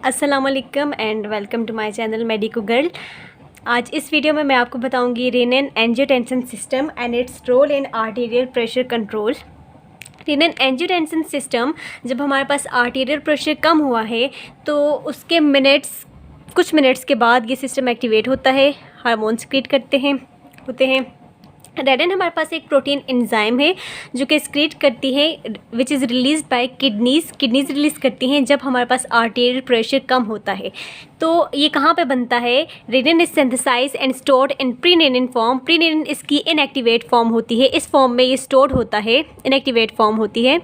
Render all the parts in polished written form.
अस्सलाम वालेकुम and welcome to my channel medico girl. आज इस वीडियो में मैं आपको बताऊंगी renin angiotensin system and its role in arterial pressure control. Renin angiotensin system, जब हमारे पास आर्टीरियल प्रेशर कम हुआ है तो उसके कुछ मिनट्स के बाद ये सिस्टम एक्टिवेट होता है, हार्मोन सिक्रीट होते हैं। रेनिन हमारे पास एक प्रोटीन एंजाइम है जो कि सिक्रीट करती है, which is release by kidneys release करती हैं जब हमारे पास आर्टेरियल प्रेशर कम होता है। तो ये कहाँ पे बनता है? Renin is synthesised and stored in prerenin form. Prerenin इसकी इनएक्टिवेट फॉर्म होती है, इस फॉर्म में ये स्टोर्ड होता है, इनएक्टिवेट फॉर्म होती है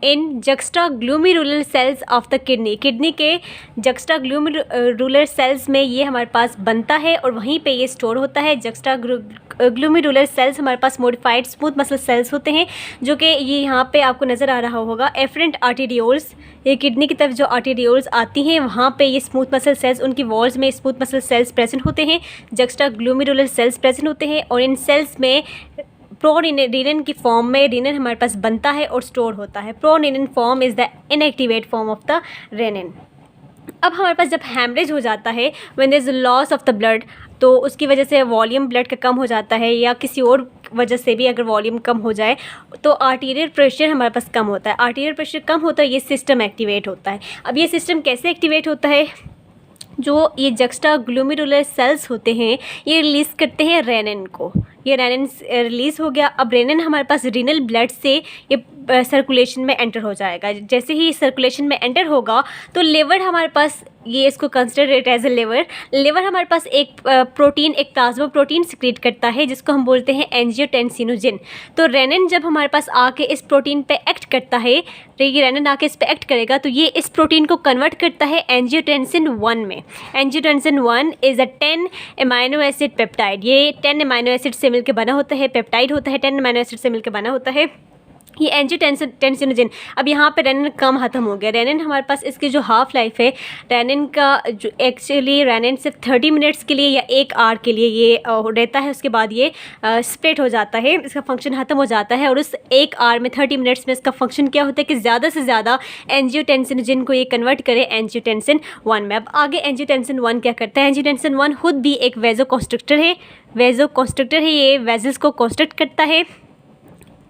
इन जक्स्टाग्लूमेरुलर सेल्स ऑफ द किडनी के जक्स्टाग्लूमेरुलर सेल्स में ये हमारे पास बनता है और वहीं पे ये स्टोर होता है। जक्स्टाग्लूमेरुलर सेल्स हमारे पास मॉडिफाइड स्मूथ मसल सेल्स होते हैं, जो कि ये यहाँ पे आपको नज़र आ रहा होगा। एफरेंट आर्टेरियोल्स, ये किडनी की तरफ जो आर्टेरियोल्स आती हैं वहाँ पे ये स्मूथ मसल सेल्स, उनकी वॉल्स में स्मूथ मसल सेल्स प्रेजेंट होते हैं, जक्स्टाग्लूमेरुलर सेल्स प्रेजेंट होते हैं और इन सेल्स में प्रोरेनिन की फॉर्म में रेनिन हमारे पास बनता है और स्टोर होता है। Prorenin form is the inactivate form of the renin. अब हमारे पास जब हैमरेज हो जाता है, when there is loss of the blood, तो उसकी वजह से वॉल्यूम ब्लड का कम हो जाता है या किसी और वजह से भी अगर वॉल्यूम कम हो जाए तो आर्टीरियल प्रेशर हमारे पास कम होता है। आर्टीरियल प्रेशर कम होता है, ये सिस्टम एक्टिवेट होता है। अब ये सिस्टम कैसे एक्टिवेट होता है? जो ये जक्स्टाग्लूमेरुलर सेल्स होते हैं ये रिलीज़ करते हैं रेनिन को। ये रेनिन रिलीज़ हो गया। अब रेनिन हमारे पास रीनल ब्लड से ये सर्कुलेशन में एंटर हो जाएगा। जैसे ही सर्कुलेशन में एंटर होगा तो लिवर हमारे पास, ये इसको कंसिडर एज ए लिवर हमारे पास एक प्रोटीन, एक प्लाज्मा प्रोटीन सिक्रीट करता है जिसको हम बोलते हैं एंजियोटेंसिनोजिन। तो रेनिन जब हमारे पास आके इस प्रोटीन पे एक्ट करता है, ये रेनिन आके इस पे एक्ट करेगा तो ये इस प्रोटीन को कन्वर्ट करता है एंजियोटेंसिन 1 में। Angiotensin 1 is a 10 amino acid peptide. ये 10 अमाइनो एसिड से मिलकर बना होता है, पेप्टाइड होता है, 10 अमाइनो एसिड से मिलकर बना होता है ये एंजियोटेंसिनोजिन। अब यहाँ पे रेनिन कम ख़त्म हो गया। रेनिन हमारे पास, इसकी जो हाफ लाइफ है रेनिन का, जो एक्चुअली रेनिन सिर्फ 30 मिनट्स के लिए या 1 आवर के लिए ये रहता है, उसके बाद ये स्प्लिट हो जाता है, इसका फंक्शन ख़त्म हो जाता है। और उस 1 आवर में 30 मिनट्स में इसका फंक्शन क्या होता है कि ज़्यादा से ज़्यादा एंजियोटेंसिनोजिन को ये कन्वर्ट करे एंजियोटेंसिन 1 में। अब आगे एंजियोटेंसिन 1 क्या करता है? एंजियोटेंसिन 1 खुद भी एक वेजोकॉन्स्ट्रिक्टर है, ये वेजल्स को कॉन्स्ट्रिक्ट करता है।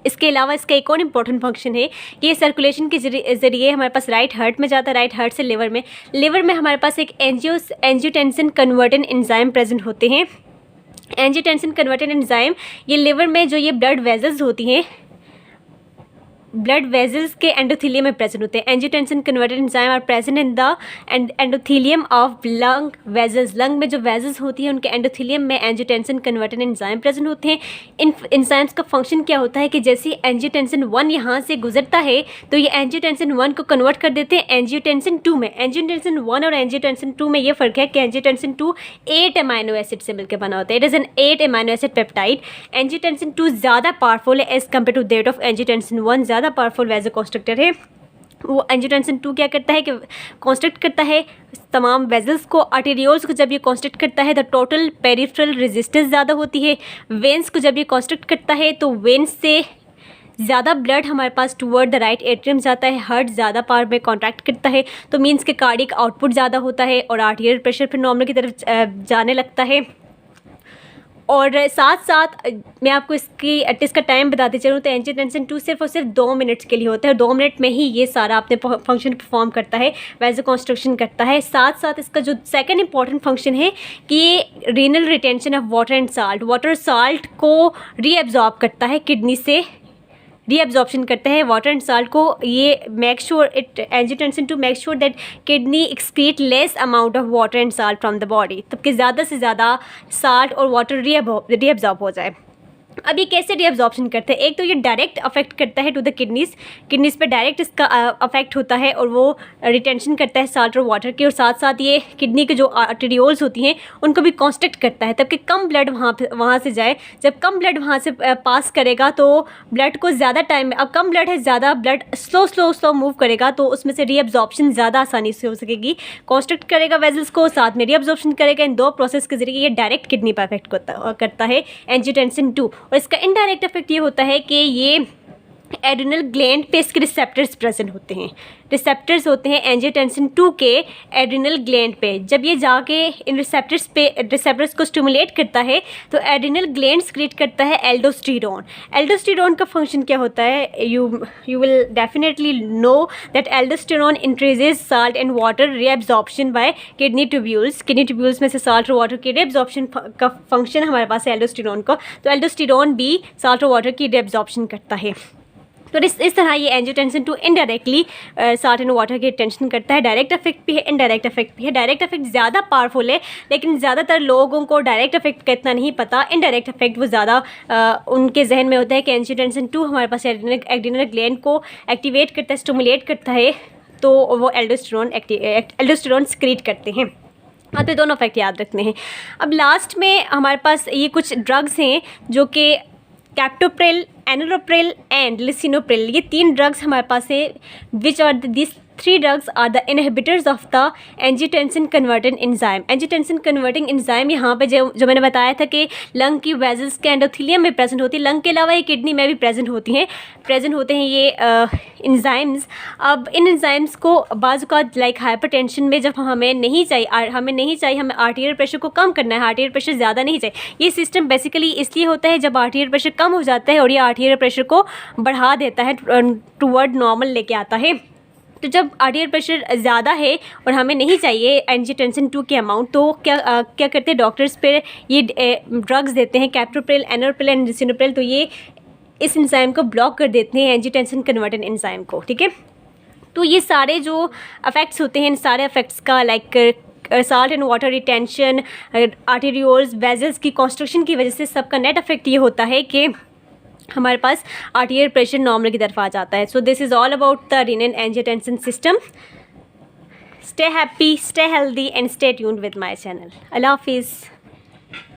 इसके अलावा इसका एक और इम्पॉर्टेंट फंक्शन है कि ये सर्कुलेशन के ज़रिए हमारे पास राइट हार्ट में जाता है, राइट हार्ट से लिवर में हमारे पास एक एंजियोटेंसिन कन्वर्टेड एंजाइम प्रेजेंट होते हैं। एंजियोटेंसिन कन्वर्टेड एंजाइम, ये लिवर में जो ये ब्लड वेजल्स होती हैं, ब्लड वेजल्स के एंडोथेलियम में प्रेजेंट होते हैं। Angiotensin converted enzyme are present in the endothelium of lung vessels. Lung में जो वेजल्स होती हैं उनके एंडोथेलियम में एंजियोटेंसिन कन्वर्टेड एंजाइम प्रेजेंट होते हैं। इन एंजाइम्स का फंक्शन क्या होता है कि जैसे एंजियोटेंसिन 1 यहाँ से गुजरता है तो ये एंजियोटेंसिन 1 को कन्वर्ट कर देते हैं एंजियोटेंसिन 2 में। एंजियोटेंसिन 1 और एंजियोटेंसिन 2 में ये फ़र्क है कि एंजियोटेंसिन 2 8 अमाइनो एसिड से मिलकर बना होता है। It is an 8 amino acid peptide. Angiotensin 2 ज़्यादा पावरफुल है as compare to that of angiotensin 1, ज़्यादा पावरफुल वेजोकॉन्स्ट्रिक्टर है। वो एंजियोटेंसिन 2 क्या करता है कि कॉन्स्ट्रिक्ट करता है तमाम वेजल्स को, आर्टेरियोल्स को। जब ये कॉन्स्ट्रिक्ट करता है तो टोटल पेरिफेरल रेजिस्टेंस ज़्यादा होती है। वेंस को जब ये कॉन्स्ट्रिक्ट करता है तो वेंस से ज़्यादा ब्लड हमारे पास टूवर्ड द राइट एट्रियम जाता है। हार्ट ज़्यादा पावर में कॉन्ट्रैक्ट करता है तो मीन्स के कार्डियक आउटपुट ज़्यादा होता है और आर्टेरियल प्रेशर फिर नॉर्मल की तरफ जाने लगता है। और साथ साथ मैं आपको इसका टाइम बताते चलूँ तो एंजियोटेंसिन 2 सिर्फ और सिर्फ 2 मिनट्स के लिए होता है। 2 मिनट में ही ये सारा अपने फंक्शन परफॉर्म करता है, वेजोकॉन्स्ट्रिक्शन करता है। साथ साथ इसका जो सेकंड इंपॉर्टेंट फंक्शन है कि ये renal retention of water and salt, water salt को रीअब्जॉर्ब करता है, किडनी से रीअब्जॉर्प्शन करता है वाटर एंड साल्ट को। ये angiotensin 2 make sure that kidney excrete less amount of water and salt from the body, तब ज़्यादा से ज़्यादा साल्ट और वाटर रीअब्जॉर्ब हो जाए। अब ये कैसे रीअब्जॉर्प्शन करते हैं? एक तो ये डायरेक्ट अफेक्ट करता है टू द किडनीज़ पे डायरेक्ट इसका अफेक्ट होता है और वो रिटेंशन करता है साल्ट और वाटर की। और साथ साथ ये किडनी के जो आर्टेरियोल्स होती हैं उनको भी कॉन्स्ट्रिक्ट करता है ताकि कम ब्लड वहाँ से जाए। जब कम ब्लड वहाँ से पास करेगा तो ब्लड को ज़्यादा टाइम में, अब कम ब्लड है, ज़्यादा ब्लड स्लो मूव करेगा तो उसमें से रीअब्जॉर्प्शन ज़्यादा आसानी से हो सकेगी। कॉन्स्ट्रिक्ट करेगा वेजल्स को, साथ में रीअब्जॉर्प्शन करेगा। इन 2 प्रोसेस के जरिए ये डायरेक्ट किडनी पर अफेक्ट करता है एंजियोटेंसिन 2। और इसका इनडायरेक्ट इफेक्ट ये होता है कि ये एड्रिनल ग्लैंड पे इसके रिसेप्टर्स प्रेजेंट होते हैं। रिसेप्टर्स होते हैं एंजियोटेंसिन 2 के एड्रिनल ग्लैंड पे। जब ये जाके इन रिसेप्टर्स को स्टिमुलेट करता है तो एड्रिनल ग्लैंड क्रिएट करता है एल्डोस्टेरोन। एल्डोस्टेरोन का फंक्शन क्या होता है? You will definitely know that aldosterone increases salt and water reabsorption bye kidney tubules. Kidney tubules में से साल्ट और वाटर की रीएब्जॉर्प्शन का फंक्शन हमारे पास है एल्डोस्टेरोन का। तो एल्डोस्टेरोन भी साल्ट और वाटर की रीएब्जॉर्प्शन करता है। तो इस तरह ये angiotensin 2 indirectly salt and water की रिटेंशन करता है। डायरेक्ट इफेक्ट भी है, इनडायरेक्ट इफेक्ट भी है। डायरेक्ट इफेक्ट ज़्यादा पावरफुल है, लेकिन ज़्यादातर लोगों को डायरेक्ट इफेक्ट का इतना नहीं पता। इनडायरेक्ट इफेक्ट वो ज़्यादा उनके जहन में होता है कि एंजियोटेंसिन 2 हमारे पास एड्रिनल ग्लैंड को एक्टिवेट करता है, स्टिमुलेट करता है, तो वो एल्डोस्टेरोन सिक्रीट करते हैं। हाँ, तो दोनों इफेक्ट याद रखने हैं। अब लास्ट में हमारे पास ये कुछ ड्रग्स हैं जो कि कैप्टोप्रिल, एनलोप्रिल एंड लिसिनोप्रिल, ये 3 ड्रग्स हमारे पास है। Which are this 3 drugs are the inhibitors of the angiotensin converting enzyme। angiotensin converting enzyme यहाँ पे जो मैंने बताया था कि लंग की वेजल्स के एंडोथेलियम में प्रेजेंट होती है। लंग के अलावा ये किडनी में भी प्रेजेंट होते हैं ये एंजाइम्स। अब इन एंजाइम्स को बाज़ का लाइक हाइपरटेंशन में जब हमें नहीं चाहिए हमें आर्टीरियल प्रेशर को कम करना है, आर्टीरियल प्रेशर ज़्यादा नहीं चाहिए। ये सिस्टम बेसिकली इसलिए होता है जब आर्टीरियल प्रेशर कम हो जाता है और ये आर्टीरियल प्रेशर को बढ़ा देता है, टूवर्ड नॉर्मल लेके आता है। तो जब आर्टीरियल प्रेशर ज़्यादा है और हमें नहीं चाहिए एंजियोटेंसिन 2 की अमाउंट, तो क्या करते हैं डॉक्टर्स पे ये ड्रग्स देते हैं, कैप्टोप्रिल, एनलोप्रिल एंड लिसिनोप्रिल। तो ये इस एंजाइम को ब्लॉक कर देते हैं, एंजियोटेंसिन कन्वर्टिंग एंजाइम को। ठीक है, तो ये सारे जो इफेक्ट्स होते हैं, इन सारे इफेक्ट्स का like salt and water retention, arterioles, vessels की कॉन्स्ट्रक्शन की वजह से सबका नेट इफेक्ट ये होता है कि हमारे पास आर्टीरियल प्रेशर नॉर्मल की तरफ आ जाता है। So this is all about the renin angiotensin system. Stay happy, stay healthy and stay tuned with my channel. अल्लाह हाफिज़।